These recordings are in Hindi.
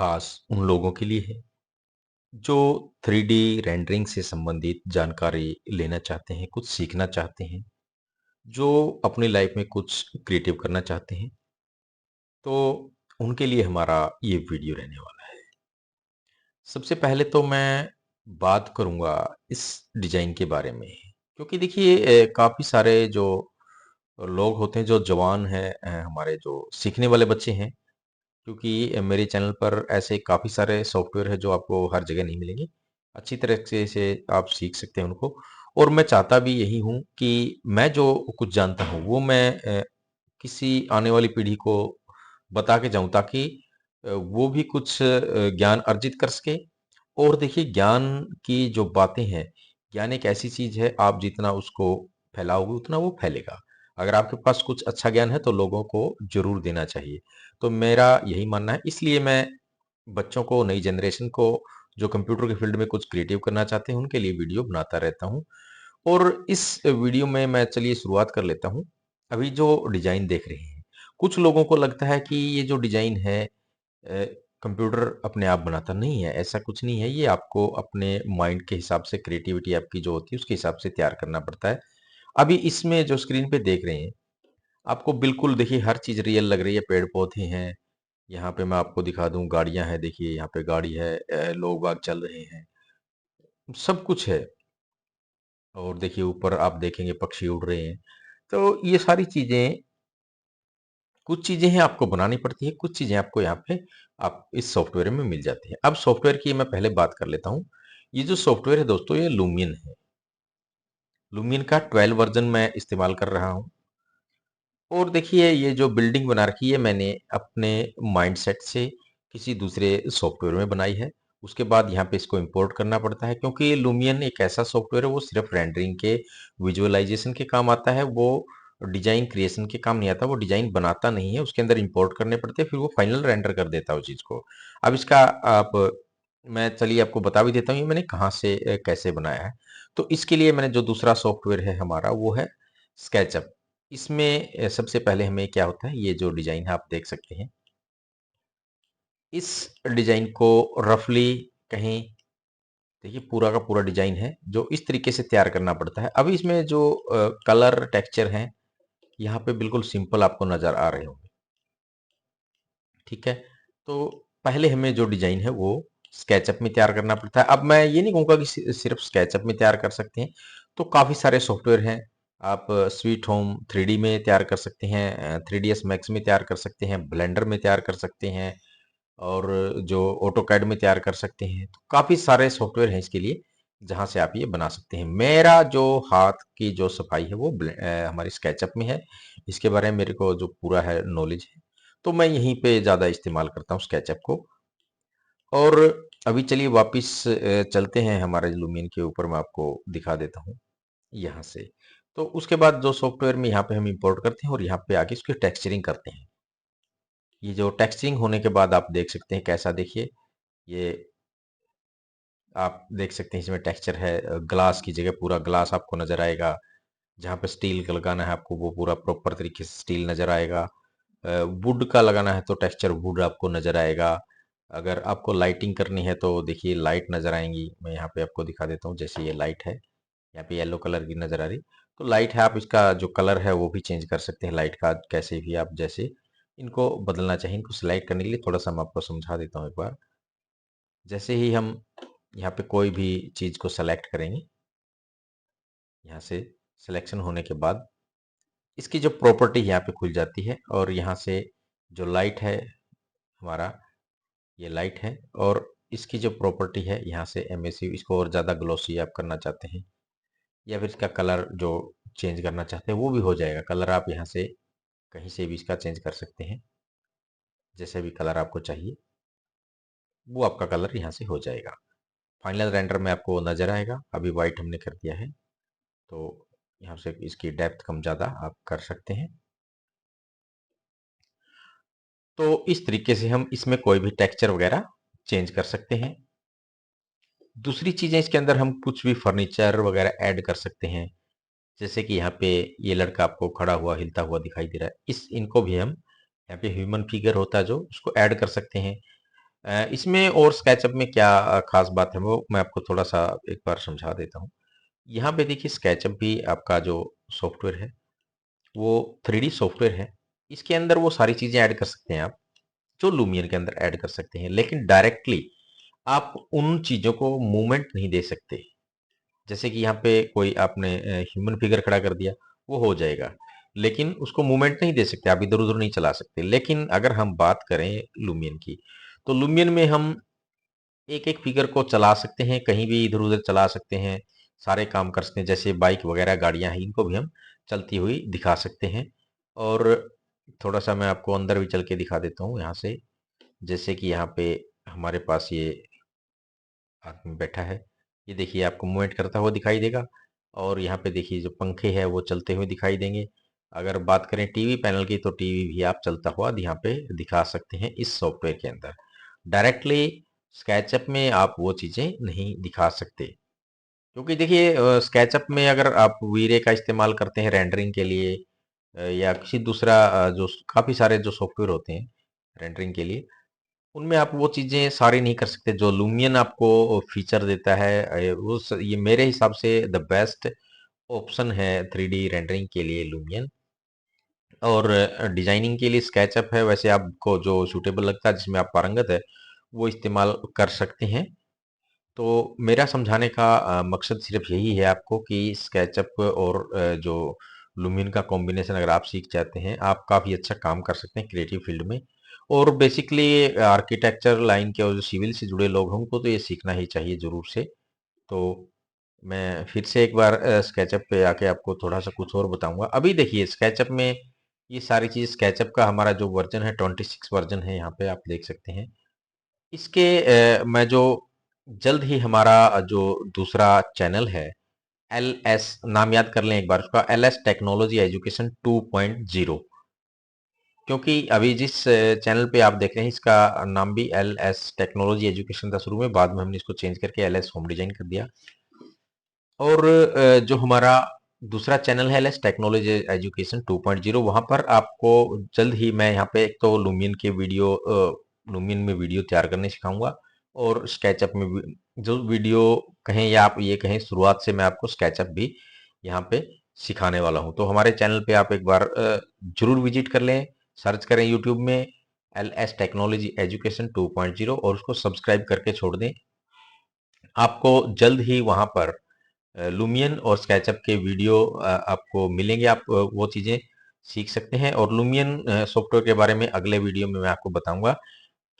खास उन लोगों के लिए है जो 3D रेंडरिंग से संबंधित जानकारी लेना चाहते हैं, कुछ सीखना चाहते हैं, जो अपनी लाइफ में कुछ क्रिएटिव करना चाहते हैं। तो उनके लिए हमारा ये वीडियो रहने वाला है। सबसे पहले तो मैं बात करूंगा इस डिजाइन के बारे में, क्योंकि देखिए काफी सारे जो लोग होते हैं, जो जवान हैं, हमारे जो सीखने वाले बच्चे हैं, क्योंकि मेरे चैनल पर ऐसे काफ़ी सारे सॉफ्टवेयर है जो आपको हर जगह नहीं मिलेंगे। अच्छी तरह से आप सीख सकते हैं उनको। और मैं चाहता भी यही हूँ कि मैं जो कुछ जानता हूँ वो मैं किसी आने वाली पीढ़ी को बता के जाऊँ, ताकि वो भी कुछ ज्ञान अर्जित कर सके। और देखिए, ज्ञान की जो बातें हैं, ज्ञान एक ऐसी चीज़ है, आप जितना उसको फैलाओगे उतना वो फैलेगा। अगर आपके पास कुछ अच्छा ज्ञान है तो लोगों को ज़रूर देना चाहिए। तो मेरा यही मानना है, इसलिए मैं बच्चों को, नई जनरेशन को, जो कंप्यूटर के फील्ड में कुछ क्रिएटिव करना चाहते हैं, उनके लिए वीडियो बनाता रहता हूँ। और इस वीडियो में मैं, चलिए शुरुआत कर लेता हूँ। अभी जो डिजाइन देख रहे हैं, कुछ लोगों को लगता है कि ये जो डिजाइन है कंप्यूटर अपने आप बनाता नहीं है। ऐसा कुछ नहीं है, ये आपको अपने माइंड के हिसाब से, क्रिएटिविटी आपकी जो होती है उसके हिसाब से तैयार करना पड़ता है। अभी इसमें जो स्क्रीन पे देख रहे हैं, आपको बिल्कुल देखिए हर चीज रियल लग रही है। पेड़ पौधे हैं, यहाँ पे मैं आपको दिखा दूं, गाड़ियां हैं, देखिए यहाँ पे गाड़ी है, लोग बाग चल रहे हैं, सब कुछ है। और देखिए ऊपर आप देखेंगे पक्षी उड़ रहे हैं। तो ये सारी चीजें, कुछ चीजें हैं आपको बनानी पड़ती है, कुछ चीजें आपको यहाँ पे आप इस सॉफ्टवेयर में मिल जाती है। अब सॉफ्टवेयर की मैं पहले बात कर लेता हूँ। ये जो सॉफ्टवेयर है दोस्तों, ये लूमियन है। लूमियन का 12 वर्जन मैं इस्तेमाल कर रहा हूँ। और देखिए, ये जो बिल्डिंग बना रखी है, मैंने अपने माइंडसेट से किसी दूसरे सॉफ्टवेयर में बनाई है। उसके बाद यहाँ पे इसको इंपोर्ट करना पड़ता है, क्योंकि लूमियन एक ऐसा सॉफ्टवेयर है, वो सिर्फ रेंडरिंग के, विजुअलाइजेशन के काम आता है। वो डिजाइन क्रिएशन के काम नहीं आता, वो डिजाइन बनाता नहीं है। उसके अंदर इंपोर्ट करने पड़ते हैं, फिर वो फाइनल रेंडर कर देता है उस चीज को। अब इसका आप, मैं चलिए आपको बता भी देता हूँ ये मैंने कहाँ से कैसे बनाया है। तो इसके लिए मैंने जो दूसरा सॉफ्टवेयर है हमारा, वो है स्केचअप। इसमें सबसे पहले हमें क्या होता है, ये जो डिजाइन है आप देख सकते हैं, इस डिजाइन को रफली कहीं, देखिए पूरा का पूरा डिजाइन है जो इस तरीके से तैयार करना पड़ता है। अभी इसमें जो कलर टेक्सचर हैं, यहाँ पे बिल्कुल सिंपल आपको नजर आ रहे होंगे। ठीक है। तो पहले हमें जो डिजाइन है वो स्केचअप में तैयार करना पड़ता है। अब मैं ये नहीं कहूँगा कि सिर्फ स्केचअप में तैयार कर सकते हैं, तो काफ़ी सारे सॉफ्टवेयर हैं। आप स्वीट होम 3D में तैयार कर सकते हैं, 3ds मैक्स में तैयार कर सकते हैं, ब्लेंडर में तैयार कर सकते हैं, और जो ऑटोकैड में तैयार कर सकते हैं। तो काफ़ी सारे सॉफ्टवेयर हैं इसके लिए, जहाँ से आप ये बना सकते हैं। मेरा जो हाथ की जो सफाई है वो हमारी स्केचअप में है। इसके बारे में मेरे को जो पूरा है नॉलेज है, तो मैं यहीं पे ज़्यादा इस्तेमाल करता हूँ स्केचअप को। और अभी चलिए वापस चलते हैं हमारे लुमियन के ऊपर, मैं आपको दिखा देता हूँ यहाँ से। तो उसके बाद जो सॉफ्टवेयर में यहाँ पे हम इंपोर्ट करते हैं और यहाँ पे आके इसकी टेक्सचरिंग करते हैं। ये जो टेक्सचरिंग होने के बाद आप देख सकते हैं कैसा, देखिए ये आप देख सकते हैं, इसमें टेक्सचर है। ग्लास की जगह पूरा ग्लास आपको नजर आएगा। जहाँ पे स्टील का लगाना है आपको, वो पूरा प्रॉपर तरीके से स्टील नजर आएगा। वुड का लगाना है तो टेक्सचर वुड आपको नजर आएगा। अगर आपको लाइटिंग करनी है तो देखिए लाइट नजर आएंगी। मैं यहाँ पे आपको दिखा देता हूँ, जैसे ये लाइट है, यहाँ पे येलो कलर की नजर आ रही, तो लाइट है। आप इसका जो कलर है वो भी चेंज कर सकते हैं लाइट का, कैसे भी आप जैसे इनको बदलना चाहिए। इनको सिलेक्ट करने के लिए थोड़ा सा मैं आपको समझा देता हूँ एक बार। जैसे ही हम यहाँ पे कोई भी चीज को सेलेक्ट करेंगे, यहाँ से सिलेक्शन होने के बाद इसकी जो प्रॉपर्टी यहाँ पे खुल जाती है, और यहाँ से जो लाइट है हमारा, ये लाइट है, और इसकी जो प्रॉपर्टी है यहाँ से एमएसिव, इसको और ज़्यादा ग्लोसी आप करना चाहते हैं, या फिर इसका कलर जो चेंज करना चाहते हैं वो भी हो जाएगा। कलर आप यहाँ से कहीं से भी इसका चेंज कर सकते हैं, जैसे भी कलर आपको चाहिए वो आपका कलर यहाँ से हो जाएगा। फाइनल रेंडर में आपको नजर आएगा। अभी वाइट हमने कर दिया है, तो यहाँ से इसकी डेप्थ कम ज़्यादा आप कर सकते हैं। तो इस तरीके से हम इसमें कोई भी टेक्सचर वगैरह चेंज कर सकते हैं। दूसरी चीजें, इसके अंदर हम कुछ भी फर्नीचर वगैरह ऐड कर सकते हैं। जैसे कि यहाँ पे ये लड़का आपको खड़ा हुआ हिलता हुआ दिखाई दे रहा है, इस इनको भी हम यहाँ पे ह्यूमन फिगर होता है जो, उसको ऐड कर सकते हैं। इसमें और स्केचअप में क्या खास बात है वो मैं आपको थोड़ा सा एक बार समझा देता हूँ। यहाँ पे देखिए स्केचअप भी आपका जो सॉफ्टवेयर है वो 3D सॉफ्टवेयर है। इसके अंदर वो सारी चीजें ऐड कर सकते हैं आप जो लुमियर के अंदर ऐड कर सकते हैं, लेकिन डायरेक्टली आप उन चीजों को मूवमेंट नहीं दे सकते। जैसे कि यहाँ पे कोई आपने ह्यूमन फिगर खड़ा कर दिया, वो हो जाएगा, लेकिन उसको मूवमेंट नहीं दे सकते, आप इधर उधर नहीं चला सकते। लेकिन अगर हम बात करें लुमियन की, तो लुमियन में हम एक एक फिगर को चला सकते हैं, कहीं भी इधर उधर चला सकते हैं, सारे काम कर सकते हैं। जैसे बाइक वगैरह गाड़ियां हैं, इनको भी हम चलती हुई दिखा सकते हैं। और थोड़ा सा मैं आपको अंदर भी चल के दिखा देता हूँ यहाँ से। जैसे कि यहाँ पे हमारे पास ये आदमी बैठा है, ये देखिए आपको मूवमेंट करता हुआ दिखाई देगा। और यहाँ पे देखिए जो पंखे हैं वो चलते हुए दिखाई देंगे। अगर बात करें टीवी पैनल की, तो टीवी भी आप चलता हुआ यहाँ पे दिखा सकते हैं इस सॉफ्टवेयर के अंदर। डायरेक्टली स्केचअप में आप वो चीजें नहीं दिखा सकते, क्योंकि देखिए स्केचअप में अगर आप वीरे का इस्तेमाल करते हैं रेंडरिंग के लिए, या किसी दूसरा जो काफी सारे जो सॉफ्टवेयर होते हैं रेंडरिंग के लिए, उनमें आप वो चीजें सारी नहीं कर सकते जो लुमियन आपको फीचर देता है। ये मेरे हिसाब से द बेस्ट ऑप्शन है 3D रेंडरिंग के लिए लुमियन। और डिजाइनिंग के लिए स्केचअप है। वैसे आपको जो सूटेबल लगता है, जिसमें आप पारंगत है, वो इस्तेमाल कर सकते हैं। तो मेरा समझाने का मकसद सिर्फ यही है आपको कि स्केचअप और जो लुमिन का कॉम्बिनेशन अगर आप सीख जाते हैं, आप काफ़ी अच्छा काम कर सकते हैं क्रिएटिव फील्ड में। और बेसिकली आर्किटेक्चर लाइन के और जो सिविल से जुड़े लोग हैं, उनको तो ये सीखना ही चाहिए ज़रूर से। तो मैं फिर से एक बार स्केचअप पे आके आपको थोड़ा सा कुछ और बताऊंगा। अभी देखिए स्केचअप में ये सारी चीज़, स्केचअप का हमारा जो वर्जन है 26 वर्जन है, यहाँ पे आप देख सकते हैं। इसके मैं जो जल्द ही हमारा जो दूसरा चैनल है, एल एस, नाम याद कर लें एक बार उसका, एल एस टेक्नोलॉजी एजुकेशन 2.0। क्योंकि अभी जिस चैनल पे आप देख रहे हैं, इसका नाम भी एल एस टेक्नोलॉजी एजुकेशन था शुरू में, बाद में हमने इसको चेंज करके एल एस होम डिजाइन कर दिया। और जो हमारा दूसरा चैनल है एल एस टेक्नोलॉजी एजुकेशन 2.0, वहां पर आपको जल्द ही मैं यहाँ पे एक तो लुमियन में वीडियो तैयार करने सिखाऊंगा। और स्केचअप में भी जो वीडियो कहें, या आप ये कहें शुरुआत से मैं आपको स्केचअप भी यहाँ पे सिखाने वाला हूँ। तो हमारे चैनल पे आप एक बार जरूर विजिट कर लें, सर्च करें यूट्यूब में एल एस टेक्नोलॉजी एजुकेशन 2.0 और उसको सब्सक्राइब करके छोड़ दें। आपको जल्द ही वहां पर लुमियन और स्केचअप के वीडियो आपको मिलेंगे। आप वो चीज़ें सीख सकते हैं। और लुमियन सॉफ्टवेयर के बारे में अगले वीडियो में मैं आपको बताऊंगा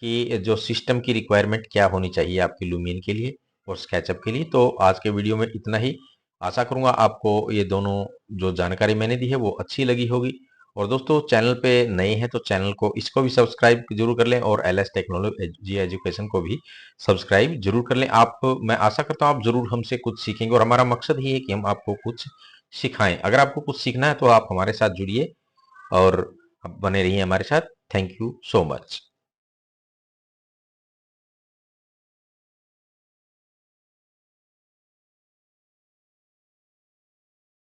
कि जो सिस्टम की रिक्वायरमेंट क्या होनी चाहिए आपकी लुमियन के लिए और स्केचअप के लिए। तो आज के वीडियो में इतना ही। आशा करूंगा आपको ये दोनों जो जानकारी मैंने दी है वो अच्छी लगी होगी। और दोस्तों, चैनल पे नए हैं तो चैनल को इसको भी सब्सक्राइब जरूर कर लें, और एल एस टेक्नोलॉजी एजुकेशन को भी सब्सक्राइब जरूर कर लें। आप, मैं आशा करता हूँ आप जरूर हमसे कुछ सीखेंगे, और हमारा मकसद ही है कि हम आपको कुछ सिखाएं। अगर आपको कुछ सीखना है तो आप हमारे साथ जुड़िए और बने रहिए हमारे साथ। Thank you so much.